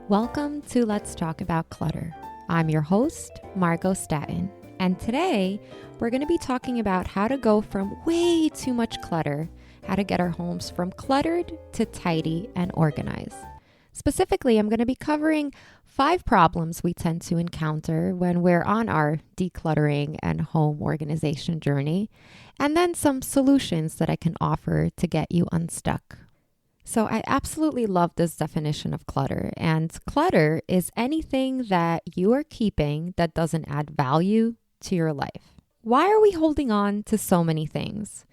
Welcome to Let's Talk About Clutter. I'm your host, Margo, and today we're going to be talking about how to go from way too much clutter, how to get our homes from cluttered to tidy and organized. Specifically, I'm going to be covering 5 problems we tend to encounter when we're on our decluttering and home organization journey, and then some solutions that I can offer to get you unstuck. So I absolutely love this definition of clutter. And clutter is anything that you are keeping that doesn't add value to your life. Why are we holding on to so many things?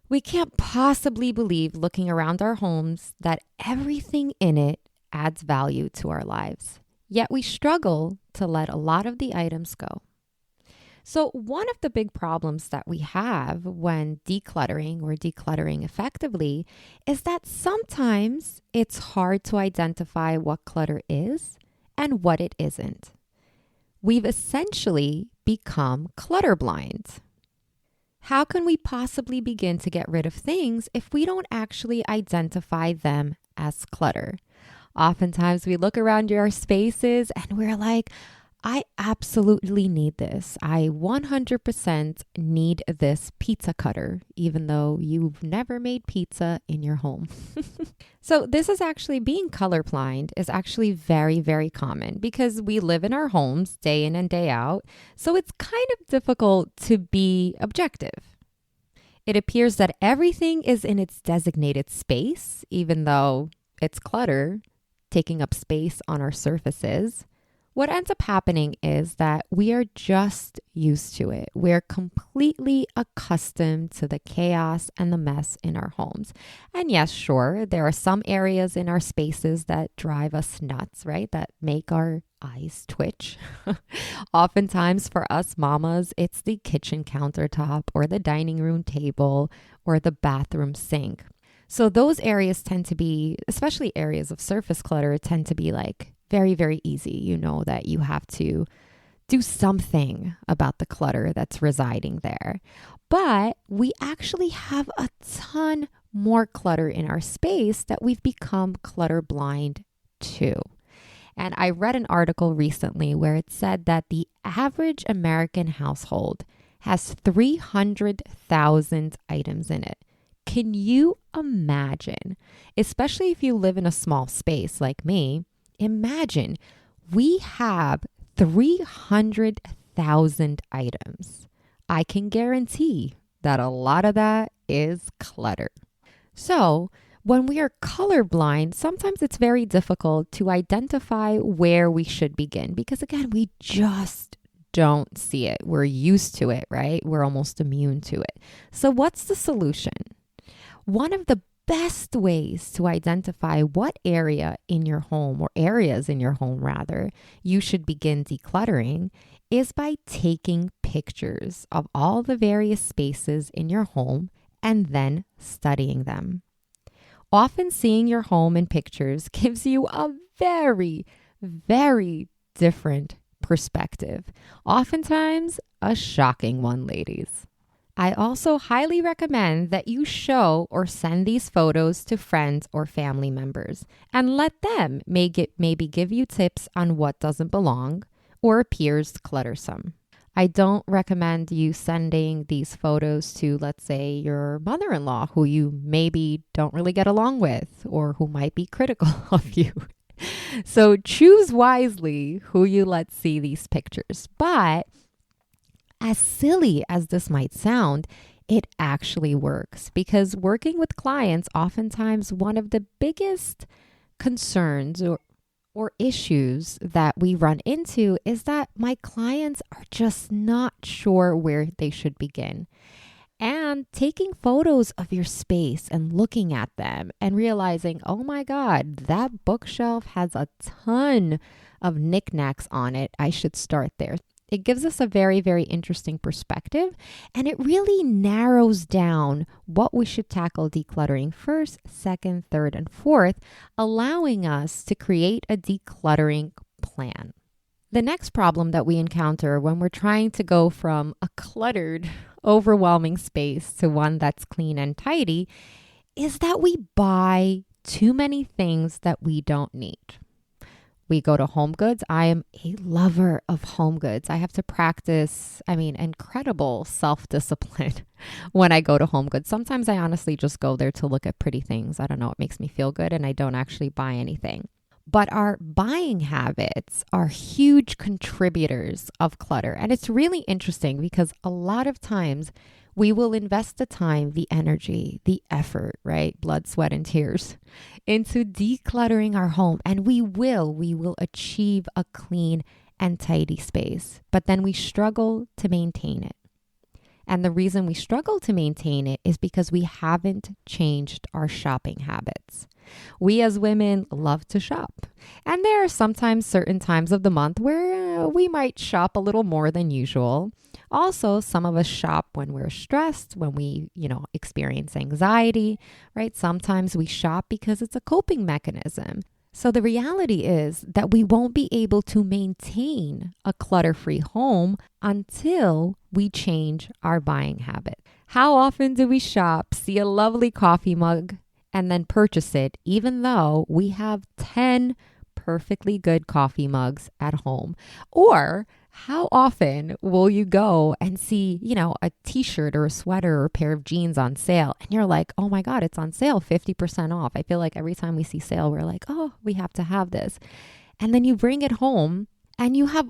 We can't possibly believe looking around our homes that everything in it adds value to our lives. Yet we struggle to let a lot of the items go. So one of the big problems that we have when decluttering effectively is that sometimes it's hard to identify what clutter is and what it isn't. We've essentially become clutter blind. How can we possibly begin to get rid of things if we don't actually identify them as clutter? Oftentimes we look around our spaces and we're like, I absolutely need this. I 100% need this pizza cutter, even though you've never made pizza in your home. So this is actually being colorblind is actually very, very common because we live in our homes day in and day out. So it's kind of difficult to be objective. It appears that everything is in its designated space, even though it's clutter, taking up space on our surfaces. What ends up happening is that we are just used to it. We're completely accustomed to the chaos and the mess in our homes. And yes, sure, there are some areas in our spaces that drive us nuts, right? That make our eyes twitch. Oftentimes for us mamas, it's the kitchen countertop or the dining room table or the bathroom sink. So those areas tend to be, especially areas of surface clutter, tend to be like very, very easy. You know that you have to do something about the clutter that's residing there. But we actually have a ton more clutter in our space that we've become clutter blind to. And I read an article recently where it said that the average American household has 300,000 items in it. Can you imagine, especially if you live in a small space like me? Imagine we have 300,000 items. I can guarantee that a lot of that is clutter. So when we are colorblind, sometimes it's very difficult to identify where we should begin because again, we just don't see it. We're used to it, right? We're almost immune to it. So what's the solution? One of the best ways to identify what area in your home or areas in your home rather you should begin decluttering is by taking pictures of all the various spaces in your home and then studying them. Often seeing your home in pictures gives you a very, very different perspective. Oftentimes a shocking one, ladies. I also highly recommend that you show or send these photos to friends or family members and let them maybe give you tips on what doesn't belong or appears cluttersome. I don't recommend you sending these photos to, let's say, your mother-in-law who you maybe don't really get along with or who might be critical of you. So choose wisely who you let see these pictures. But as silly as this might sound, it actually works because working with clients, oftentimes one of the biggest concerns or issues that we run into is that my clients are just not sure where they should begin. And taking photos of your space and looking at them and realizing, oh my God, that bookshelf has a ton of knickknacks on it. I should start there. It gives us a very, very interesting perspective, and it really narrows down what we should tackle decluttering first, second, third, and fourth, allowing us to create a decluttering plan. The next problem that we encounter when we're trying to go from a cluttered, overwhelming space to one that's clean and tidy is that we buy too many things that we don't need. We go to Home Goods. I am a lover of Home Goods. I have to practice, incredible self-discipline when I go to Home Goods. Sometimes I honestly just go there to look at pretty things. I don't know, it makes me feel good and I don't actually buy anything. But our buying habits are huge contributors of clutter. And it's really interesting because a lot of times we will invest the time, the energy, the effort, right? Blood, sweat, and tears into decluttering our home. And we will achieve a clean and tidy space. But then we struggle to maintain it. And the reason we struggle to maintain it is because we haven't changed our shopping habits. We as women love to shop. And there are sometimes certain times of the month where we might shop a little more than usual. Also, some of us shop when we're stressed, when we, experience anxiety, right? Sometimes we shop because it's a coping mechanism. So the reality is that we won't be able to maintain a clutter-free home until we change our buying habit. How often do we shop, see a lovely coffee mug, and then purchase it, even though we have 10 perfectly good coffee mugs at home? Or how often will you go and see, a t-shirt or a sweater or a pair of jeans on sale and you're like, oh my God, it's on sale, 50% off. I feel like every time we see sale, we're like, oh, we have to have this. And then you bring it home and you have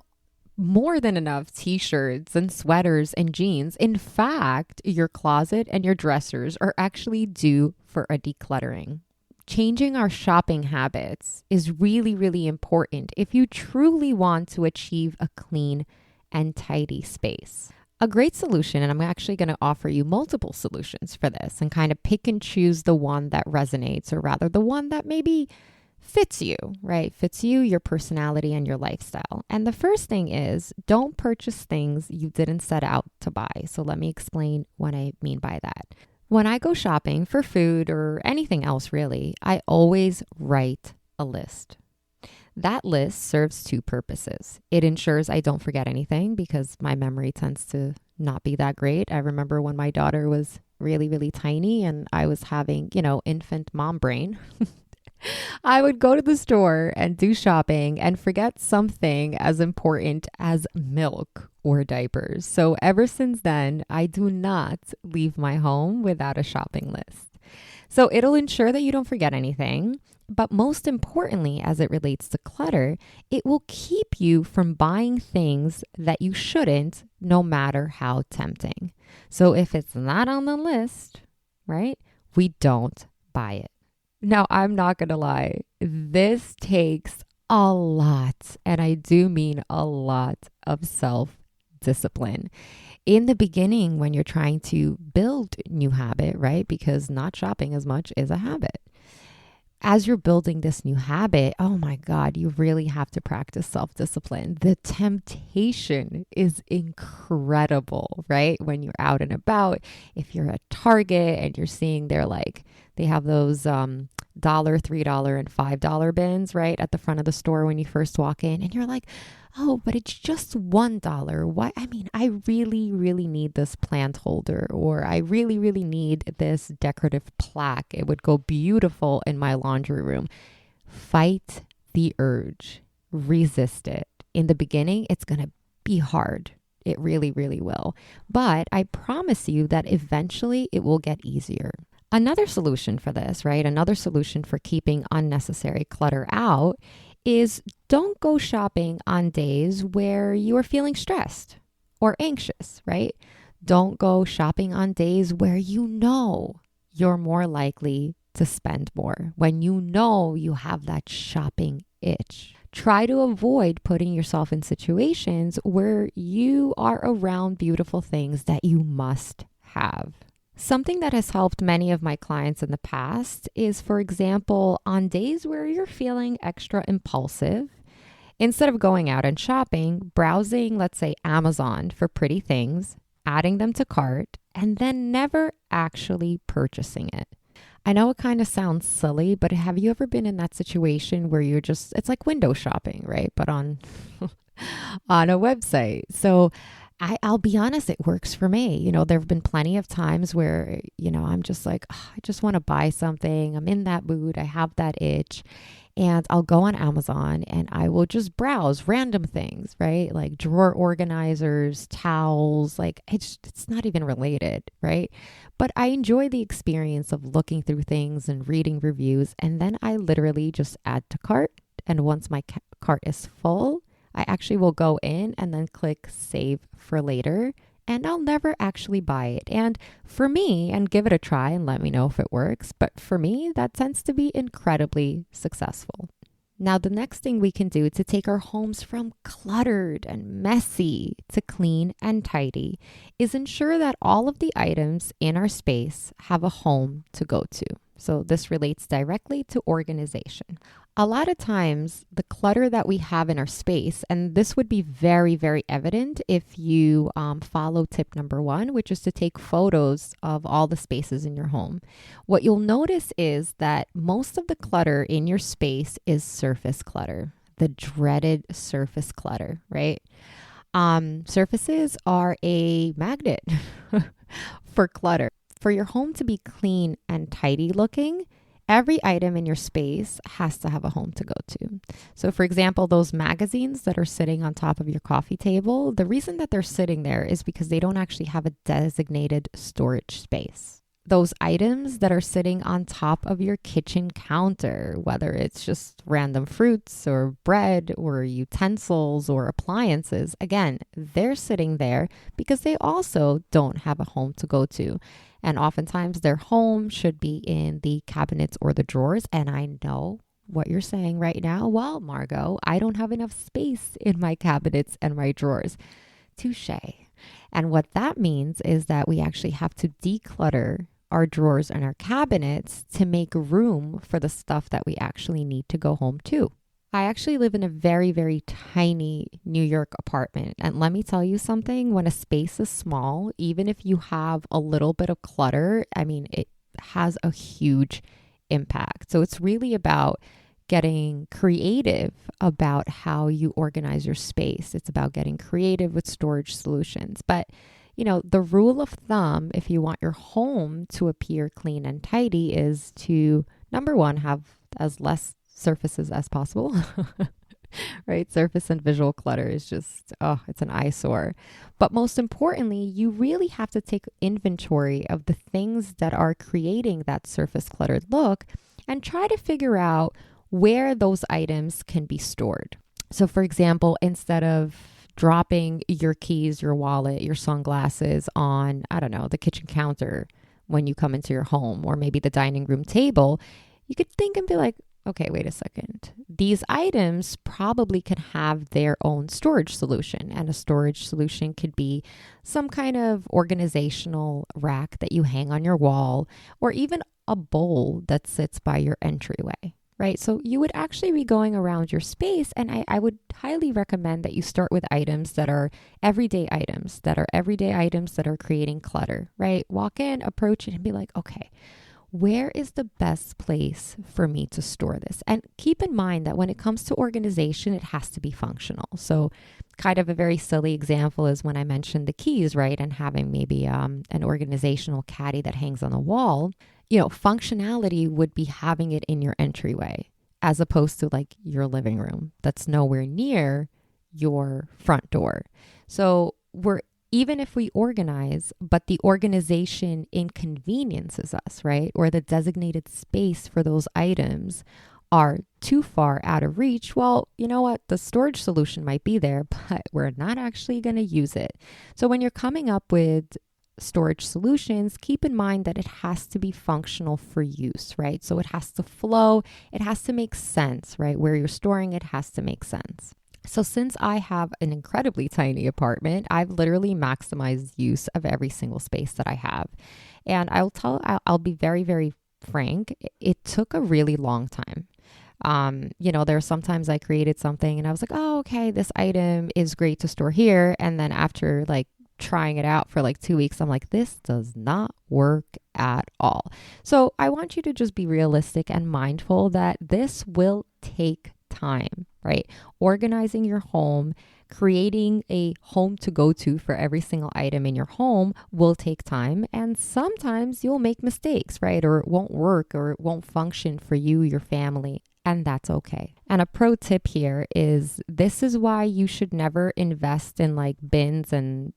more than enough t-shirts and sweaters and jeans. In fact, your closet and your dressers are actually due for a decluttering. Changing our shopping habits is really, really important if you truly want to achieve a clean and tidy space. A great solution, and I'm actually going to offer you multiple solutions for this and kind of pick and choose the one that resonates, or rather the one that maybe fits you, right? Fits you, your personality, and your lifestyle. And the first thing is, don't purchase things you didn't set out to buy. So let me explain what I mean by that. When I go shopping for food or anything else really, I always write a list. That list serves two purposes. It ensures I don't forget anything because my memory tends to not be that great. I remember when my daughter was really, really tiny and I was having, infant mom brain. I would go to the store and do shopping and forget something as important as milk or diapers. So ever since then, I do not leave my home without a shopping list. So it'll ensure that you don't forget anything. But most importantly, as it relates to clutter, it will keep you from buying things that you shouldn't, no matter how tempting. So if it's not on the list, right, we don't buy it. Now, I'm not going to lie. This takes a lot, and I do mean a lot of self-discipline. In the beginning, when you're trying to build new habit, right? Because not shopping as much is a habit. As you're building this new habit, oh my God, you really have to practice self-discipline. The temptation is incredible, right? When you're out and about, if you're at Target and you're seeing they have those $1, $3, and $5 bins, right? At the front of the store when you first walk in, and you're like, oh, but it's just $1. Why? I really, really need this plant holder, or I really, really need this decorative plaque. It would go beautiful in my laundry room. Fight the urge. Resist it. In the beginning, it's going to be hard. It really, really will. But I promise you that eventually it will get easier. Another solution for this, right? Another solution for keeping unnecessary clutter out is don't go shopping on days where you are feeling stressed or anxious, right? Don't go shopping on days where you're more likely to spend more, when you have that shopping itch. Try to avoid putting yourself in situations where you are around beautiful things that you must have. Something that has helped many of my clients in the past is, for example, on days where you're feeling extra impulsive, instead of going out and shopping, browsing, let's say, Amazon for pretty things, adding them to cart, and then never actually purchasing it. I know it kind of sounds silly, but have you ever been in that situation where it's like window shopping, right? But on a website. So I'll be honest, it works for me. There have been plenty of times where, I'm just like, I just want to buy something. I'm in that mood. I have that itch. And I'll go on Amazon and I will just browse random things, right? Like drawer organizers, towels, like it's not even related, right? But I enjoy the experience of looking through things and reading reviews. And then I literally just add to cart. And once my cart is full, I actually will go in and then click save for later. And I'll never actually buy it. And for me, and give it a try and let me know if it works, but for me, that tends to be incredibly successful. Now, the next thing we can do to take our homes from cluttered and messy to clean and tidy is ensure that all of the items in our space have a home to go to. So this relates directly to organization. A lot of times, the clutter that we have in our space, and this would be very, very evident if you follow tip number 1, which is to take photos of all the spaces in your home. What you'll notice is that most of the clutter in your space is surface clutter, the dreaded surface clutter, right? Surfaces are a magnet for clutter. For your home to be clean and tidy looking, every item in your space has to have a home to go to. So for example, those magazines that are sitting on top of your coffee table, the reason that they're sitting there is because they don't actually have a designated storage space. Those items that are sitting on top of your kitchen counter, whether it's just random fruits or bread or utensils or appliances, again, they're sitting there because they also don't have a home to go to. And oftentimes their home should be in the cabinets or the drawers. And I know what you're saying right now. Well, Margo, I don't have enough space in my cabinets and my drawers. Touche. And what that means is that we actually have to declutter our drawers and our cabinets to make room for the stuff that we actually need to go home to. I actually live in a very, very tiny New York apartment. And let me tell you something, when a space is small, even if you have a little bit of clutter, I mean, it has a huge impact. So it's really about getting creative about how you organize your space. It's about getting creative with storage solutions. But the rule of thumb, if you want your home to appear clean and tidy, is to, number 1, have as less surfaces as possible, right? Surface and visual clutter is just, it's an eyesore. But most importantly, you really have to take inventory of the things that are creating that surface cluttered look and try to figure out where those items can be stored. So for example, instead of dropping your keys, your wallet, your sunglasses on, I don't know, the kitchen counter when you come into your home, or maybe the dining room table, you could think and be like, okay, wait a second. These items probably can have their own storage solution, and a storage solution could be some kind of organizational rack that you hang on your wall, or even a bowl that sits by your entryway. Right? So you would actually be going around your space, and I would highly recommend that you start with items that are everyday items, that are creating clutter, right? Walk in, approach it, and be like, okay, where is the best place for me to store this? And keep in mind that when it comes to organization, it has to be functional. So kind of a very silly example is when I mentioned the keys, right? And having maybe an organizational caddy that hangs on the wall. Functionality would be having it in your entryway as opposed to like your living room that's nowhere near your front door. So even if we organize, but the organization inconveniences us, right? Or the designated space for those items are too far out of reach, well, you know what? The storage solution might be there, but we're not actually going to use it. So when you're coming up with storage solutions, keep in mind that it has to be functional for use, right? So it has to flow, it has to make sense, right? Where you're storing it has to make sense. So since I have an incredibly tiny apartment, I've literally maximized use of every single space that I have. And I'll be very, very frank, it took a really long time. There are sometimes I created something and I was like, oh, okay, this item is great to store here. And then after trying it out for 2 weeks, I'm like, this does not work at all. So I want you to just be realistic and mindful that this will take time, right? Organizing your home, creating a home to go to for every single item in your home will take time. And sometimes you'll make mistakes, right? Or it won't work or it won't function for you, your family, and that's okay. And a pro tip here is this is why you should never invest in like bins and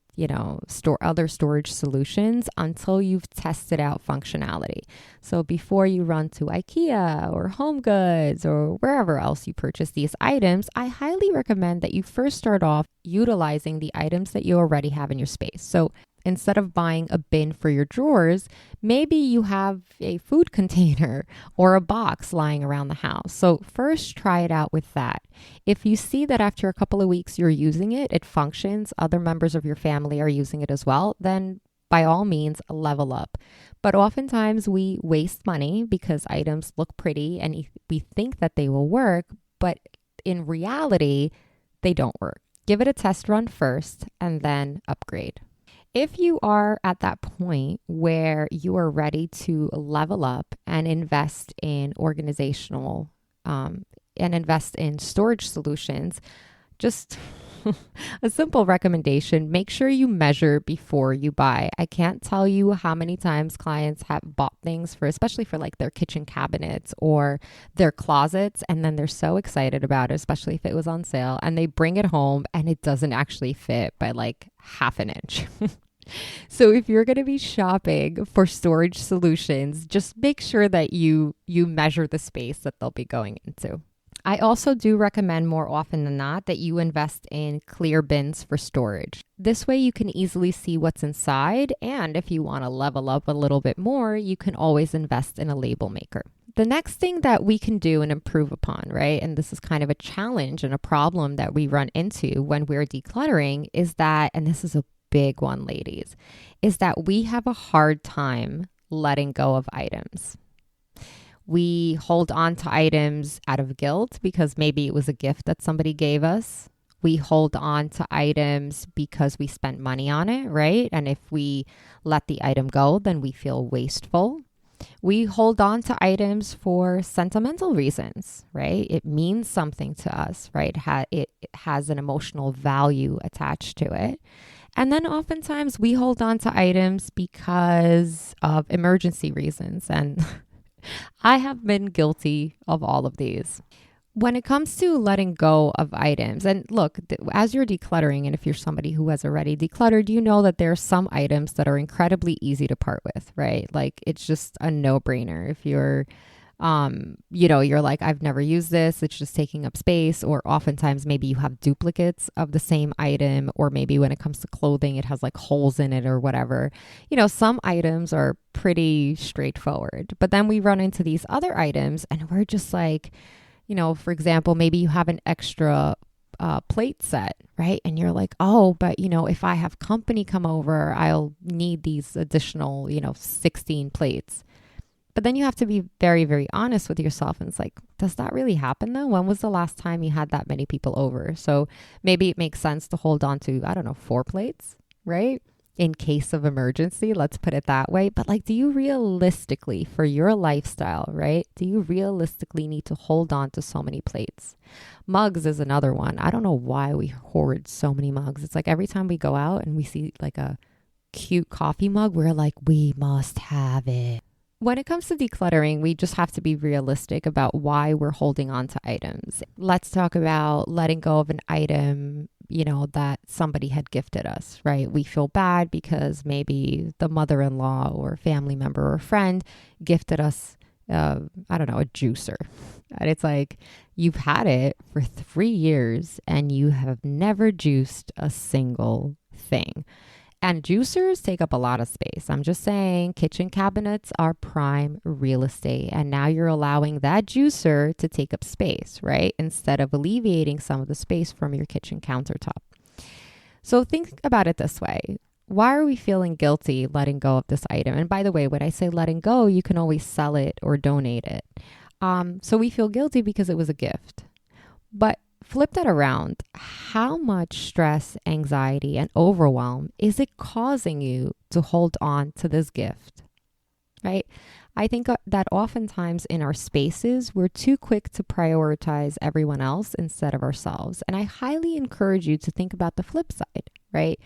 other storage solutions until you've tested out functionality. So before you run to IKEA or Home Goods or wherever else you purchase these items, I highly recommend that you first start off utilizing the items that you already have in your space. So instead of buying a bin for your drawers, maybe you have a food container or a box lying around the house. So first try it out with that. If you see that after a couple of weeks you're using it, it functions, other members of your family are using it as well, then by all means, level up. But oftentimes we waste money because items look pretty and we think that they will work, but in reality, they don't work. Give it a test run first and then upgrade. If you are at that point where you are ready to level up and invest in organizational and invest in storage solutions, just a simple recommendation, make sure you measure before you buy. I can't tell you how many times clients have bought things especially for like their kitchen cabinets or their closets, and then they're so excited about it, especially if it was on sale, and they bring it home and it doesn't actually fit by like half an inch. So if you're going to be shopping for storage solutions, just make sure that you measure the space that they'll be going into. I also do recommend more often than not that you invest in clear bins for storage. This way you can easily see what's inside, and if you want to level up a little bit more, you can always invest in a label maker. The next thing that we can do and improve upon, right, and this is kind of a challenge and a problem that we run into when we're decluttering, is that, and this is a big one, ladies, is that we have a hard time letting go of items. We hold on to items out of guilt because maybe it was a gift that somebody gave us. We hold on to items because we spent money on it, right? And if we let the item go, then we feel wasteful. We hold on to items for sentimental reasons, right? It means something to us, right? It has an emotional value attached to it. And then oftentimes we hold on to items because of emergency reasons. And I have been guilty of all of these. When it comes to letting go of items, and look, as you're decluttering, and if you're somebody who has already decluttered, you know that there are some items that are incredibly easy to part with, right? Like it's just a no-brainer. If you're you're like, I've never used this, it's just taking up space, or oftentimes maybe you have duplicates of the same item, or maybe when it comes to clothing, it has like holes in it or whatever. Some items are pretty straightforward, but then we run into these other items and we're just like, for example, maybe you have an extra plate set, right? And you're like, oh, but if I have company come over, I'll need these additional, 16 plates. But then you have to be very, very honest with yourself. And it's like, does that really happen though? When was the last time you had that many people over? So maybe it makes sense to hold on to, 4 plates, right? In case of emergency, let's put it that way. But like, do you realistically, for your lifestyle, right? Do you realistically need to hold on to so many plates? Mugs is another one. I don't know why we hoard so many mugs. It's like every time we go out and we see like a cute coffee mug, we're like, we must have it. When it comes to decluttering, we just have to be realistic about why we're holding on to items. Let's talk about letting go of an item, that somebody had gifted us, right? We feel bad because maybe the mother-in-law or family member or friend gifted us, a juicer. And it's like, you've had it for 3 years and you have never juiced a single thing. And juicers take up a lot of space. I'm just saying, kitchen cabinets are prime real estate. And now you're allowing that juicer to take up space, right? Instead of alleviating some of the space from your kitchen countertop. So think about it this way. Why are we feeling guilty letting go of this item? And by the way, when I say letting go, you can always sell it or donate it. So we feel guilty because it was a gift. But flip that around. How much stress, anxiety, and overwhelm is it causing you to hold on to this gift, right? I think that oftentimes in our spaces, we're too quick to prioritize everyone else instead of ourselves. And I highly encourage you to think about the flip side, right?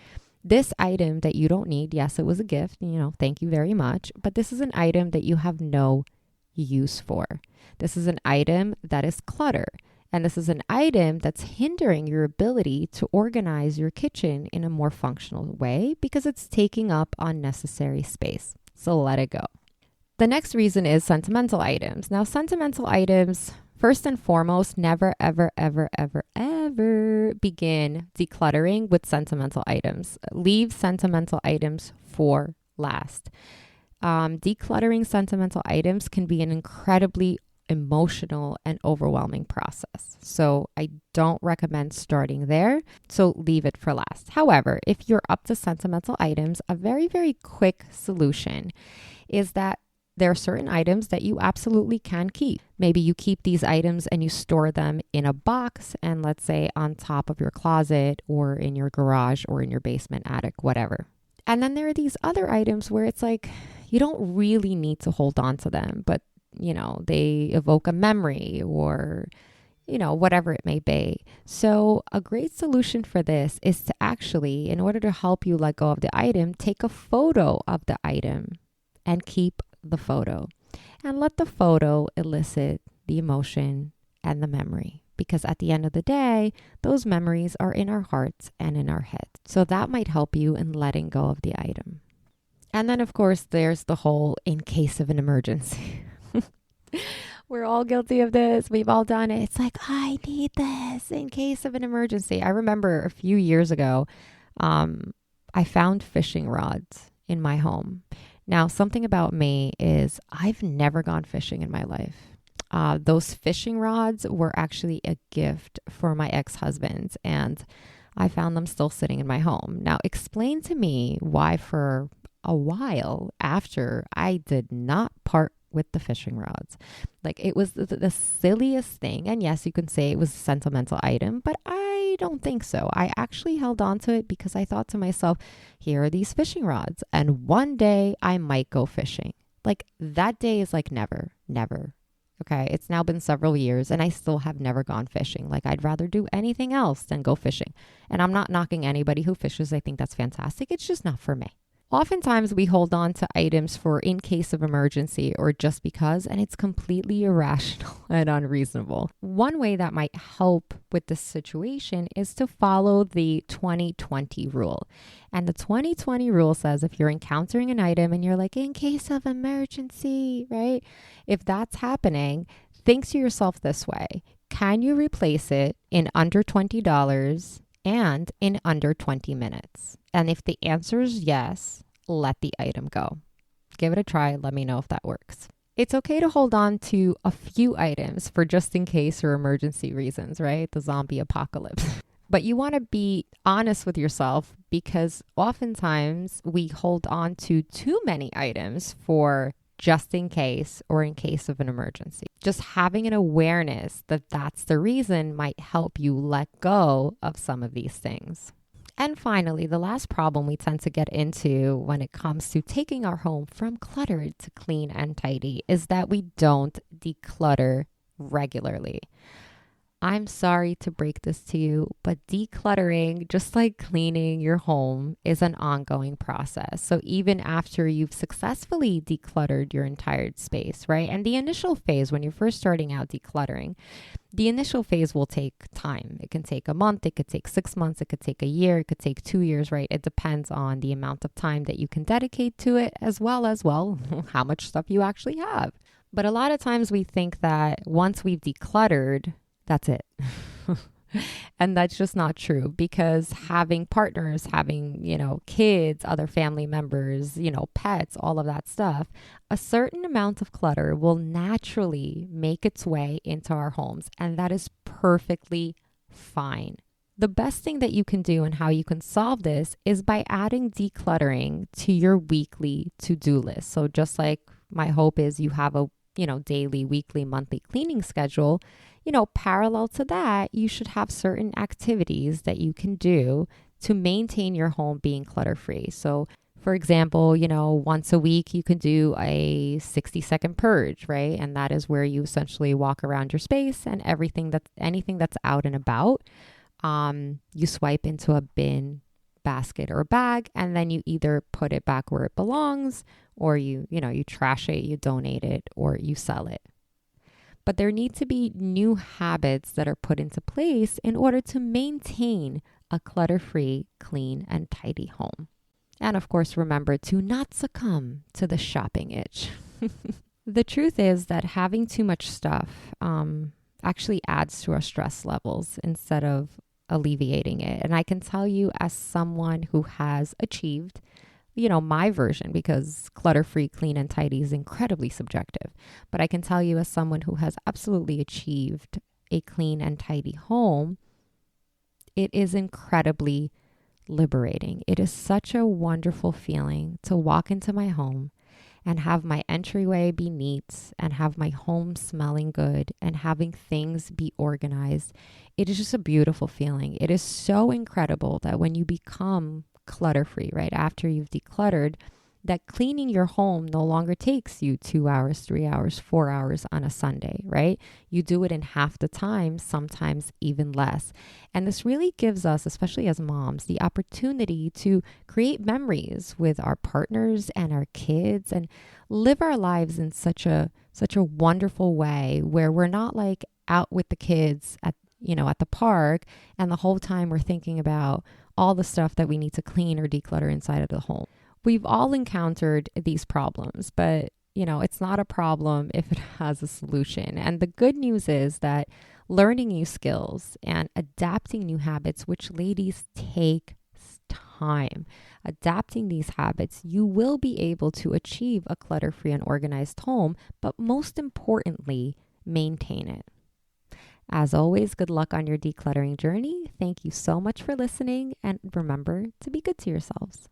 This item that you don't need, yes, it was a gift, thank you very much. But this is an item that you have no use for. This is an item that is clutter. And this is an item that's hindering your ability to organize your kitchen in a more functional way because it's taking up unnecessary space. So let it go. The next reason is sentimental items. Now, sentimental items, first and foremost, never, ever, ever, ever, ever begin decluttering with sentimental items. Leave sentimental items for last. Decluttering sentimental items can be an incredibly emotional and overwhelming process. So I don't recommend starting there. So leave it for last. However, if you're up to sentimental items, a very, very quick solution is that there are certain items that you absolutely can keep. Maybe you keep these items and you store them in a box and let's say on top of your closet or in your garage or in your basement, attic, whatever. And then there are these other items where it's like you don't really need to hold on to them, but they evoke a memory or, whatever it may be. So a great solution for this is to actually, in order to help you let go of the item, take a photo of the item and keep the photo and let the photo elicit the emotion and the memory. Because at the end of the day, those memories are in our hearts and in our heads. So that might help you in letting go of the item. And then, of course, there's the whole in case of an emergency. We're all guilty of this. We've all done it. It's like, I need this in case of an emergency. I remember a few years ago, I found fishing rods in my home. Now, something about me is I've never gone fishing in my life. Those fishing rods were actually a gift for my ex-husband, and I found them still sitting in my home. Now, explain to me why for a while after I did not part with the fishing rods. Like it was the silliest thing. And yes, you can say it was a sentimental item, but I don't think so. I actually held on to it because I thought to myself, here are these fishing rods and one day I might go fishing. Like that day is like never. Okay. It's now been several years and I still have never gone fishing. Like I'd rather do anything else than go fishing. And I'm not knocking anybody who fishes. I think that's fantastic. It's just not for me. Oftentimes we hold on to items for in case of emergency or just because, and it's completely irrational and unreasonable. One way that might help with this situation is to follow the 2020 rule. And the 2020 rule says if you're encountering an item and you're like, in case of emergency, right? If that's happening, think to yourself this way. Can you replace it in under $20 and in under 20 minutes? And if the answer is yes, let the item go. Give it a try. Let me know if that works. It's okay to hold on to a few items for just in case or emergency reasons, right? The zombie apocalypse. But you want to be honest with yourself because oftentimes we hold on to too many items for just in case or in case of an emergency. Just having an awareness that that's the reason might help you let go of some of these things. And finally, the last problem we tend to get into when it comes to taking our home from cluttered to clean and tidy is that we don't declutter regularly. I'm sorry to break this to you, but decluttering, just like cleaning your home, is an ongoing process. So even after you've successfully decluttered your entire space, right? And the initial phase, when you're first starting out decluttering, the initial phase will take time. It can take a month, it could take 6 months, it could take a year, it could take 2 years, right? It depends on the amount of time that you can dedicate to it, as well as, how much stuff you actually have. But a lot of times we think that once we've decluttered, that's it. And that's just not true because having partners, having, kids, other family members, pets, all of that stuff, a certain amount of clutter will naturally make its way into our homes. And that is perfectly fine. The best thing that you can do and how you can solve this is by adding decluttering to your weekly to-do list. So just like my hope is you have a, daily, weekly, monthly cleaning schedule, parallel to that, you should have certain activities that you can do to maintain your home being clutter-free. So, for example, once a week, you can do a 60-second purge, right? And that is where you essentially walk around your space and anything that's out and about, you swipe into a bin, basket, or bag, and then you either put it back where it belongs, or you trash it, you donate it, or you sell it. But there need to be new habits that are put into place in order to maintain a clutter-free, clean, and tidy home. And of course, remember to not succumb to the shopping itch. The truth is that having too much stuff actually adds to our stress levels instead of alleviating it. And I can tell you, as someone who has achieved, my version, because clutter-free, clean, and tidy is incredibly subjective. But I can tell you, as someone who has absolutely achieved a clean and tidy home, it is incredibly liberating. It is such a wonderful feeling to walk into my home and have my entryway be neat and have my home smelling good and having things be organized. It is just a beautiful feeling. It is so incredible that when you become clutter-free, right after you've decluttered, that cleaning your home no longer takes you 2 hours, 3 hours, 4 hours on a Sunday, right? You do it in half the time, sometimes even less. And this really gives us, especially as moms, the opportunity to create memories with our partners and our kids and live our lives in such a wonderful way where we're not like out with the kids at the park and the whole time we're thinking about all the stuff that we need to clean or declutter inside of the home. We've all encountered these problems, but it's not a problem if it has a solution. And the good news is that learning new skills and adapting new habits, which ladies take time, adapting these habits, you will be able to achieve a clutter-free and organized home, but most importantly, maintain it. As always, good luck on your decluttering journey. Thank you so much for listening, and remember to be good to yourselves.